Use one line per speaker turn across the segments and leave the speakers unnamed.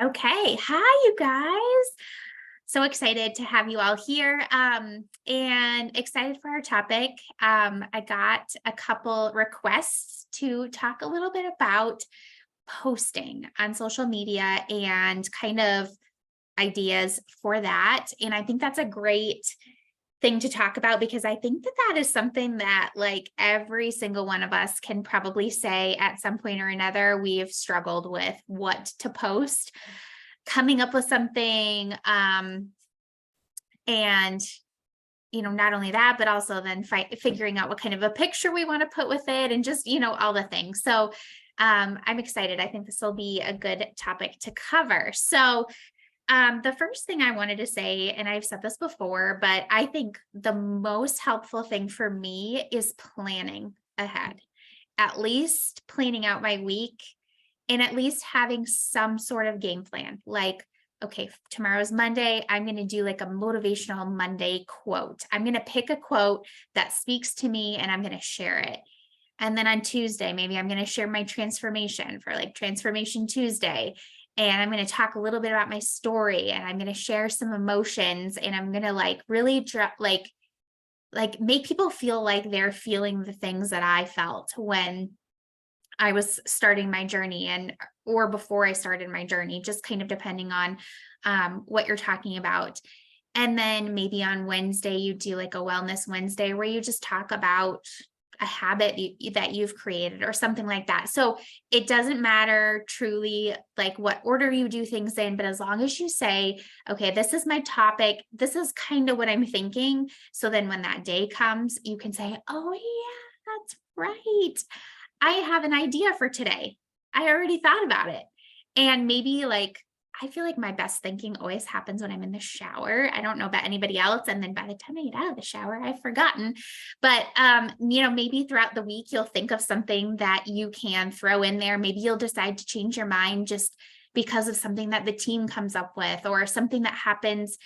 Okay. Hi, you guys. So excited to have you all here and excited for our topic. I got a couple requests to talk a little bit about posting on social media and kind of ideas for that. And I think that's a great thing to talk about because I think that that is something that like every single one of us can probably say at some point or another we've struggled with what to post, coming up with something, and not only that, but also then figuring out what kind of a picture we want to put with it and just all the things. So I'm excited. I think this will be a good topic to cover. So the first thing I wanted to say, and I've said this before, but I think the most helpful thing for me is planning ahead, at least planning out my week and at least having some sort of game plan. Like, okay, tomorrow's Monday. I'm going to do like a motivational Monday quote. I'm going to pick a quote that speaks to me and I'm going to share it. And then on Tuesday, maybe I'm going to share my transformation for like Transformation Tuesday. And I'm going to talk a little bit about my story and I'm going to share some emotions and I'm going to like really like make people feel like they're feeling the things that I felt when I was starting my journey or before I started my journey, just kind of depending on what you're talking about. And then maybe on Wednesday, you do like a Wellness Wednesday where you just talk about a habit that you've created or something like that. So it doesn't matter truly like what order you do things in, but as long as you say, okay, this is my topic, this is kind of what I'm thinking. So then when that day comes, you can say, oh yeah, that's right. I have an idea for today. I already thought about it. And maybe like, I feel like my best thinking always happens when I'm in the shower. I don't know about anybody else. And then by the time I get out of the shower, I've forgotten. But, maybe throughout the week, you'll think of something that you can throw in there. Maybe you'll decide to change your mind just because of something that the team comes up with or something that happens,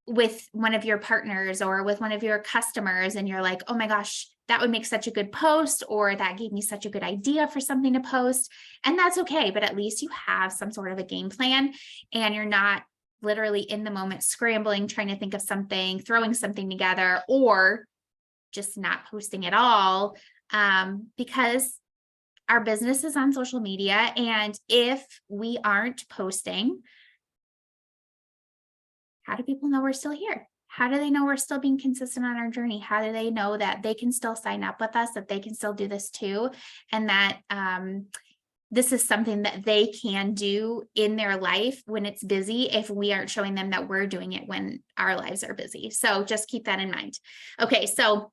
with one of your partners or with one of your customers. And you're like, oh my gosh, that would make such a good post, or that gave me such a good idea for something to post. And that's okay. But at least you have some sort of a game plan and you're not literally in the moment scrambling, trying to think of something, throwing something together, or just not posting at all. Because our business is on social media. And if we aren't posting, how do people know we're still here? How do they know we're still being consistent on our journey? How do they know that they can still sign up with us, that they can still do this too? And that this is something that they can do in their life when it's busy if we aren't showing them that we're doing it when our lives are busy. So just keep that in mind. Okay, so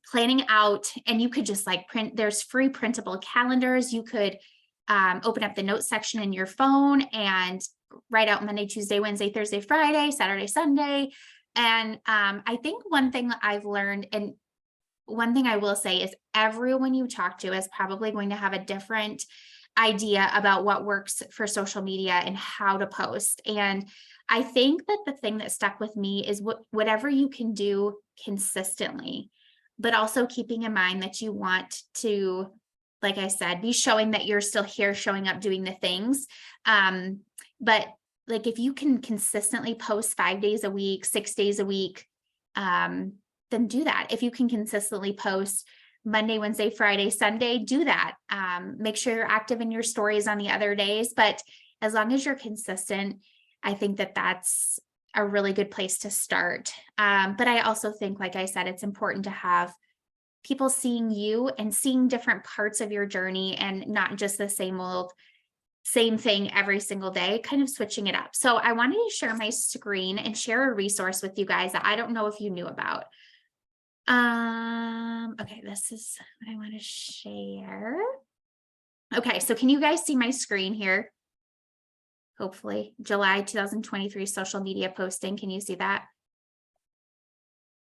planning out, and you could just like there's free printable calendars. You could open up the notes section in your phone and write out Monday, Tuesday, Wednesday, Thursday, Friday, Saturday, Sunday. And I think one thing that I've learned, and one thing I will say is everyone you talk to is probably going to have a different idea about what works for social media and how to post. And I think that the thing that stuck with me is whatever you can do consistently, but also keeping in mind that you want to, like I said, be showing that you're still here, showing up, doing the things. But like if you can consistently post 5 days a week, 6 days a week, then do that. If you can consistently post Monday, Wednesday, Friday, Sunday, do that. Make sure you're active in your stories on the other days. But as long as you're consistent, I think that that's a really good place to start. But I also think, like I said, it's important to have people seeing you and seeing different parts of your journey and not just the same thing every single day, kind of switching it up. So I wanted to share my screen and share a resource with you guys that I don't know if you knew about. Okay, this is what I want to share. Okay, so can you guys see my screen here? Hopefully, July 2023 social media posting. Can you see that?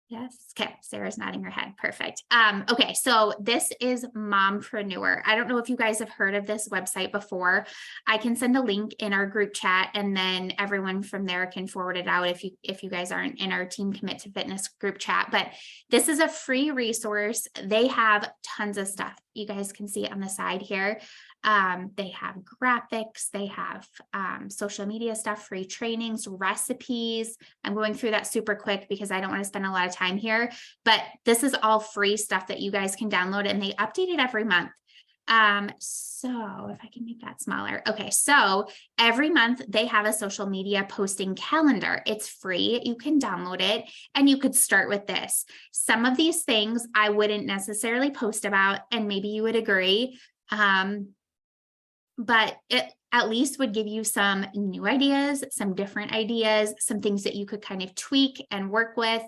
Yes. Okay. Sarah's nodding her head. Perfect. Okay. So this is Mompreneur. I don't know if you guys have heard of this website before. I can send a link in our group chat and then everyone from there can forward it out if you guys aren't in our Team Commit to Fitness group chat. But this is a free resource. They have tons of stuff. You guys can see it on the side here. They have graphics, they have social media stuff, free trainings, recipes. I'm going through that super quick because I don't want to spend a lot of time here, but this is all free stuff that you guys can download, and they update it every month. So if I can make that smaller. Okay. So every month they have a social media posting calendar. It's free. You can download it, and you could start with this. Some of these things I wouldn't necessarily post about, and maybe you would agree. But it at least would give you some new ideas, some different ideas, some things that you could kind of tweak and work with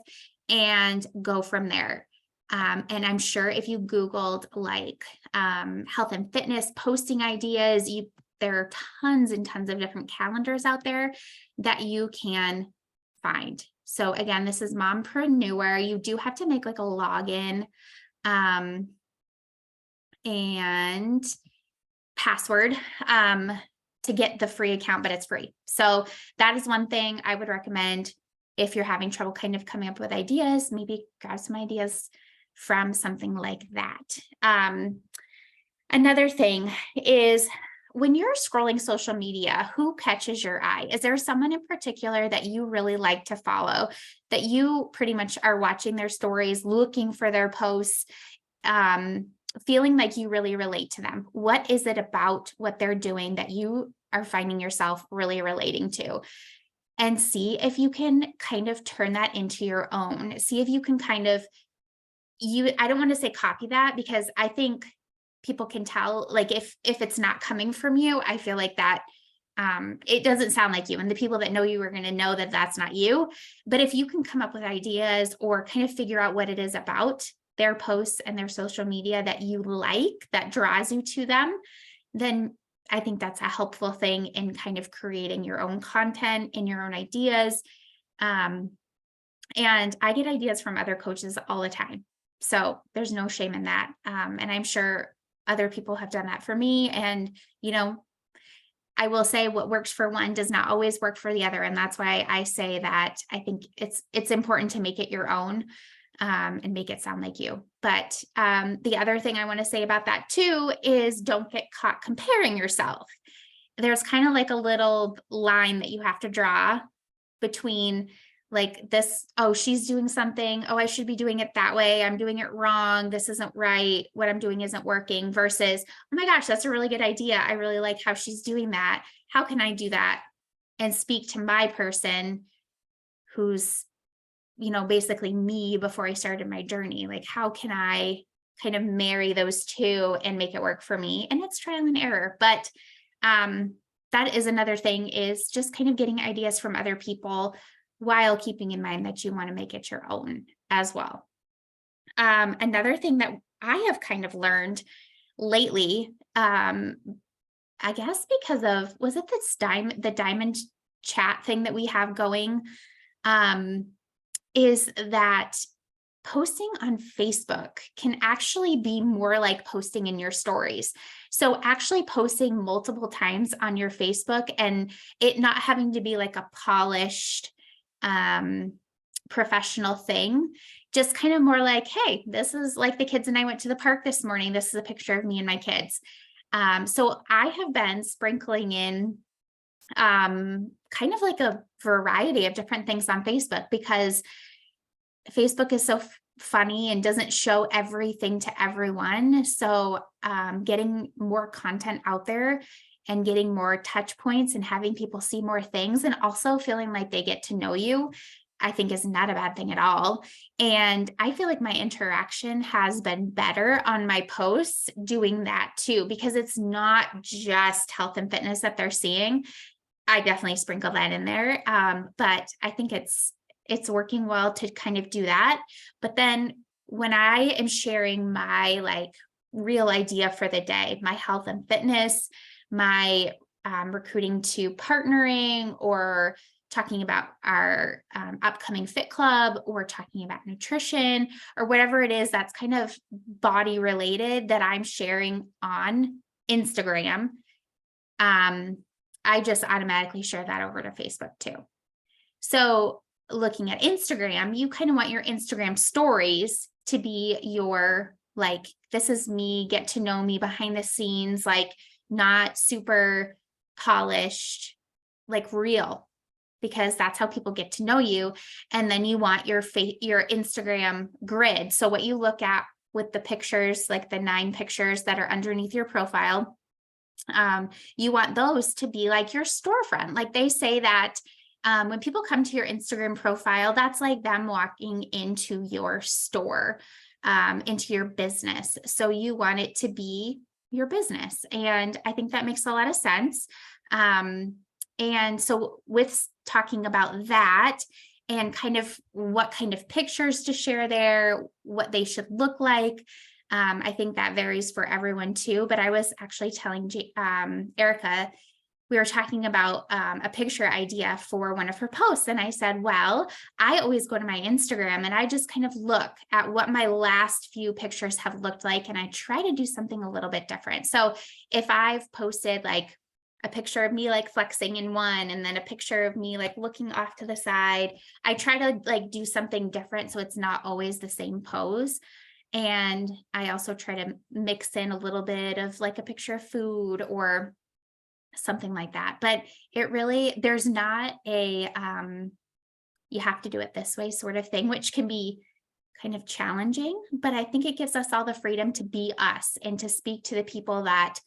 and go from there. And I'm sure if you Googled like health and fitness posting ideas, there are tons and tons of different calendars out there that you can find. So again, this is Mompreneur. You do have to make like a login and password to get the free account, but it's free. So that is one thing I would recommend if you're having trouble kind of coming up with ideas. Maybe grab some ideas from something like that. Another thing is when you're scrolling social media, who catches your eye? Is there someone in particular that you really like to follow, that you pretty much are watching their stories, looking for their posts, feeling like you really relate to them? What is it about what they're doing that you are finding yourself really relating to? And see if you can kind of turn that into your own. See if you can kind of, I don't want to say copy that, because I think people can tell, like if it's not coming from you, I feel like that it doesn't sound like you, and the people that know you are going to know that that's not you. But if you can come up with ideas or kind of figure out what it is about their posts and their social media that you like, that draws you to them, then I think that's a helpful thing in kind of creating your own content and your own ideas. And I get ideas from other coaches all the time. So there's no shame in that. And I'm sure other people have done that for me. And, I will say what works for one does not always work for the other. And that's why I say that I think it's important to make it your own. And make it sound like you. But the other thing I want to say about that too is don't get caught comparing yourself. There's kind of like a little line that you have to draw between like this, oh, she's doing something, oh, I should be doing it that way, I'm doing it wrong, this isn't right, what I'm doing isn't working, versus, oh my gosh, that's a really good idea, I really like how she's doing that, how can I do that and speak to my person who's basically me before I started my journey? Like, how can I kind of marry those two and make it work for me? And it's trial and error, but that is another thing, is just kind of getting ideas from other people while keeping in mind that you want to make it your own as well. Another thing that I have kind of learned lately, I guess because of, was it the diamond chat thing that we have going, is that posting on Facebook can actually be more like posting in your stories. So actually posting multiple times on your Facebook and it not having to be like a polished, professional thing, just kind of more like, hey, this is like the kids and I went to the park this morning. This is a picture of me and my kids. So I have been sprinkling in kind of like a variety of different things on Facebook, because Facebook is so funny and doesn't show everything to everyone. So getting more content out there and getting more touch points and having people see more things and also feeling like they get to know you, I think is not a bad thing at all. And I feel like my interaction has been better on my posts doing that too, because it's not just health and fitness that they're seeing. I definitely sprinkle that in there. But I think it's working well to kind of do that. But then when I am sharing my like real idea for the day, my health and fitness, my recruiting to partnering, or talking about our upcoming fit club, or talking about nutrition, or whatever it is that's kind of body related that I'm sharing on Instagram, I just automatically share that over to Facebook too. So looking at Instagram, you kind of want your Instagram stories to be your, like, this is me, get to know me behind the scenes, like not super polished, like real, because that's how people get to know you. And then you want your Instagram grid. So what you look at with the pictures, like the 9 pictures that are underneath your profile, you want those to be like your storefront. Like they say that when people come to your Instagram profile, that's like them walking into your store, into your business. So you want it to be your business. And I think that makes a lot of sense. And so with talking about that and kind of what kind of pictures to share there, what they should look like, I think that varies for everyone too. But I was actually telling Erica, we were talking about a picture idea for one of her posts. And I said, well, I always go to my Instagram and I just kind of look at what my last few pictures have looked like. And I try to do something a little bit different. So if I've posted like a picture of me like flexing in one, and then a picture of me like looking off to the side, I try to like do something different so it's not always the same pose. And I also try to mix in a little bit of like a picture of food or something like that. But it really, there's not a you have to do it this way sort of thing, which can be kind of challenging, but I think it gives us all the freedom to be us and to speak to the people that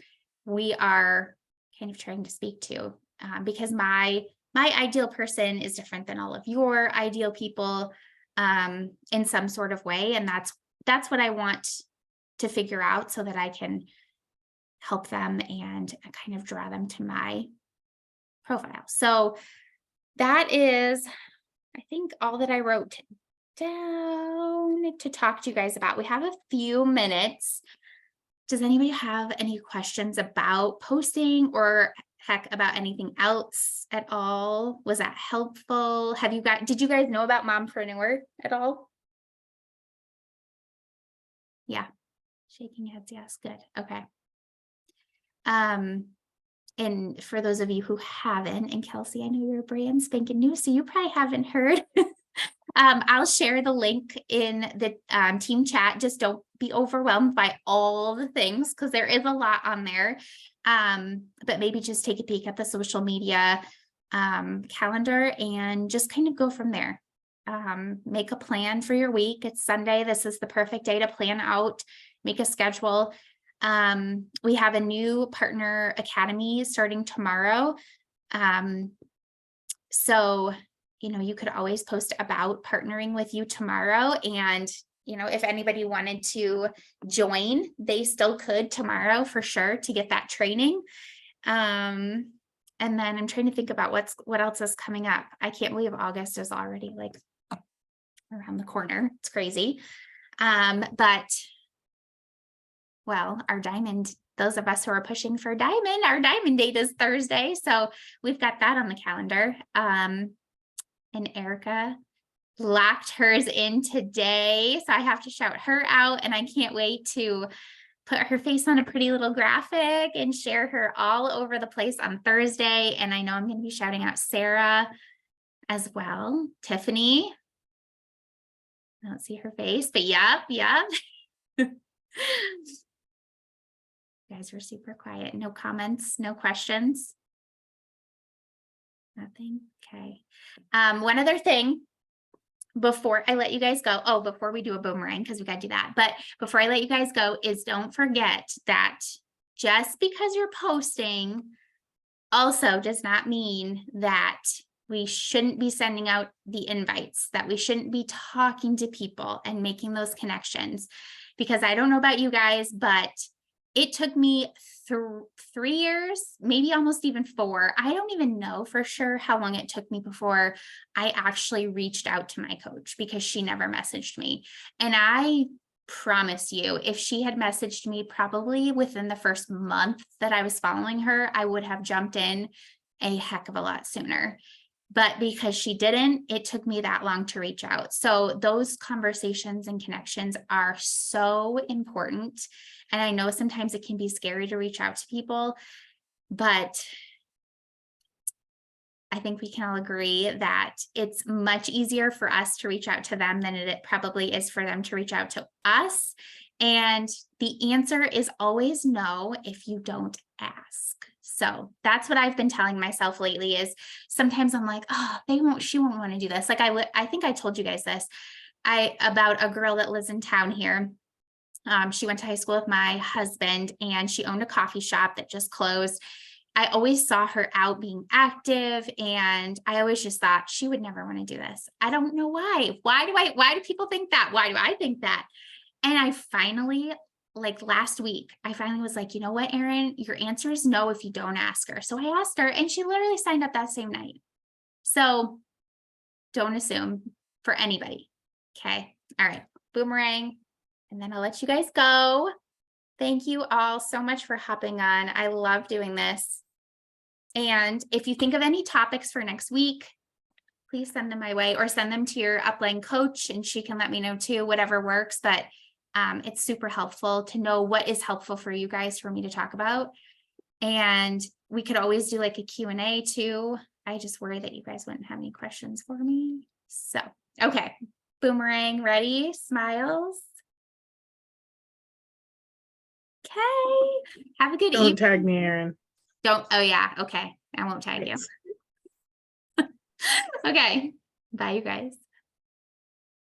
we are kind of trying to speak to, because my ideal person is different than all of your ideal people, in some sort of way. And that's what I want to figure out so that I can help them and kind of draw them to my profile. So that is, I think, all that I wrote down to talk to you guys about. We have a few minutes. Does anybody have any questions about posting or heck about anything else at all? Was that helpful? Did you guys know about Mompreneur at all? Yeah. Shaking heads. Yes. Good. Okay. And for those of you who haven't, and Kelsey, I know you're brand spanking new, so you probably haven't heard. I'll share the link in the team chat. Just don't be overwhelmed by all the things because there is a lot on there. But maybe just take a peek at the social media calendar and just kind of go from there. Make a plan for your week. It's Sunday. This is the perfect day to plan out, make a schedule. We have a new partner academy starting tomorrow. So, you could always post about partnering with you tomorrow. And, if anybody wanted to join, they still could tomorrow for sure to get that training. And then I'm trying to think about what else is coming up. I can't believe August is already like around the corner. It's crazy. But well, our diamond, those of us who are pushing for diamond, our diamond date is Thursday. So we've got that on the calendar. And Erica locked hers in today. So I have to shout her out, and I can't wait to put her face on a pretty little graphic and share her all over the place on Thursday. And I know I'm going to be shouting out Sarah as well. Tiffany. I don't see her face, but yeah. You guys were super quiet. No comments, no questions. Nothing. Okay. One other thing before I let you guys go. Before we do a boomerang, because we got to do that. But before I let you guys go is don't forget that just because you're posting also does not mean that we shouldn't be sending out the invites, that we shouldn't be talking to people and making those connections. Because I don't know about you guys, but it took me 3 years, maybe almost even 4. I don't even know for sure how long it took me before I actually reached out to my coach, because she never messaged me. And I promise you, if she had messaged me probably within the first month that I was following her, I would have jumped in a heck of a lot sooner. But because she didn't, it took me that long to reach out. So those conversations and connections are so important. And I know sometimes it can be scary to reach out to people, but I think we can all agree that it's much easier for us to reach out to them than it probably is for them to reach out to us. And the answer is always no if you don't ask. So that's what I've been telling myself lately is sometimes I'm like, oh, she won't want to do this. Like I think I told you guys this, about a girl that lives in town here. She went to high school with my husband and she owned a coffee shop that just closed. I always saw her out being active and I always just thought she would never want to do this. I don't know why. Why do people think that? Why do I think that? And I finally, like last week, I finally was like, you know what, Erin, your answer is no if you don't ask her. So I asked her and she literally signed up that same night. So don't assume for anybody. Okay. All right. Boomerang. And then I'll let you guys go. Thank you all so much for hopping on. I love doing this. And if you think of any topics for next week, please send them my way or send them to your upline coach and she can let me know too, whatever works. But it's super helpful to know what is helpful for you guys for me to talk about. And we could always do like a Q&A too. I just worry that you guys wouldn't have any questions for me. So, okay. Boomerang, ready? Smiles. Okay. Have a good evening.
Don't tag me, Erin.
Oh yeah. Okay. I won't tag you. Okay. Bye, you guys.